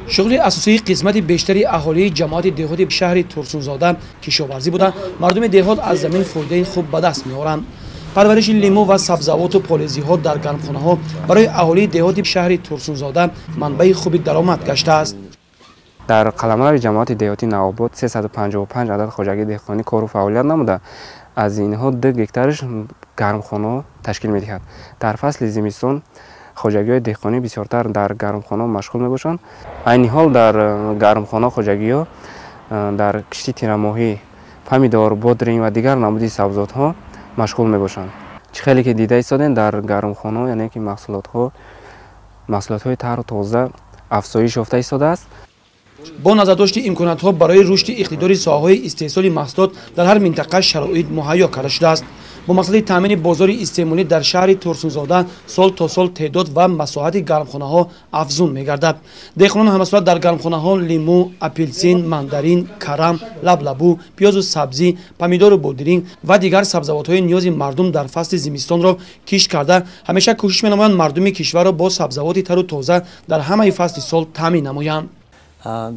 شغل اساسی قسمت بیشتری اهالی جماعت دهات شهر ترسونزاده کشاورزی بوده. مردم دهات از زمین فایده خوب به دست می‌آورند. پرورش لیمو و سبزیجات و پالزی‌ها در گرمخانه‌ها برای اهالی دهات شهر ترسونزاده منبع خوبی درآمد گشته است. در قلمرو جماعت دهاتی نوآباد 355 عدد خوجگی دهقانی کار و فعالیت نموده. از اینها 2 گکتارش گرمخانه تشکیل می‌دهد. در فصل زمستان خوجگی‌های دهقانی بسیارتر در گرمخانه مشغول می‌باشند. عین حال در گرمخانه خوجگی‌ها در کشتی تیرماهی، پمیدار، بادرنگ و دیگر نمودی سبزیجات‌ها مشغول می‌باشند. خیلی که دیده ایستادن در گرمخانه یعنی که محصولات‌های تر و تازه افزایش یافته ایستاده است. با نظرداشت امکانات‌ها برای رشد اقتدار ساحه‌های استحصال محصولات در هر منطقه شرایط مهیا کرده شده است. با مقصد تامین بازار استعمالی در شهر ترسونزاده سال تا سال تعداد و مساحت گرمخانه‌ها افزون می‌گردد. دهقانان همسفر در گرمخانه‌ها لیمو، اپلسین، ماندارین، کرم، لبلبو، پیاز و سبزی، پمیدار و بادرنگ و دیگر سبزیجات‌های نیاز مردم در فصل زمستان را کشت کرده همیشه کوشش می‌نمایند مردم کشور را با سبزیجات تر و تازه در همه فصل سال تامین نمایند.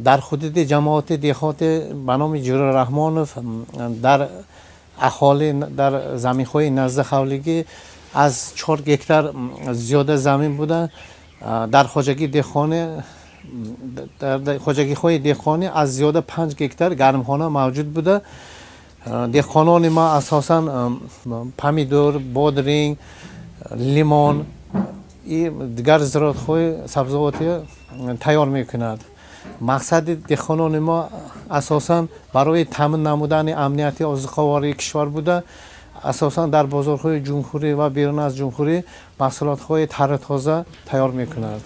در حدود جماعت دهات به نام جور رحمانوف در اهالی در زمین‌های نزد خولگی از 4 گکتار زیاده زمین بوده. در خوجگی دهخانه در خوجگی‌های دهخانه از زیاده 5 گکتار گرمخانه موجود بوده. دهقانان ما اساساً پمیدور، بادرنگ، لیمون این دیگر زراعت‌های سبزیجاتی تیار می‌کنند. مقصد دهقانان ما اساساً برای تامین نمودن امنیت آذوقه‌واری کشور بوده. اساساً در بازارهای جمهوری و بیرون از جمهوری محصولات‌های تر تازه تیار می‌کنند.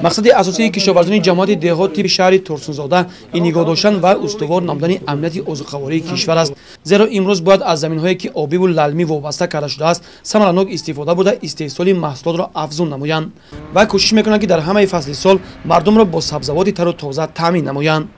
مقصد اساسی کشاورزی جماعت دهات شهر ترسونزاده این نگاه داشتن و استوار نمودن امنیت آذوقه‌واری کشور است. زیرا امروز باید از زمین‌هایی که آبی و للمی وابسته کرده شده است ثمرناک استفاده بوده استحصال محصولات را افزون نمایند و کوشش می‌کنند که در همه فصل سال مردم را با سبزیجات تر و تازه تامین نمایند.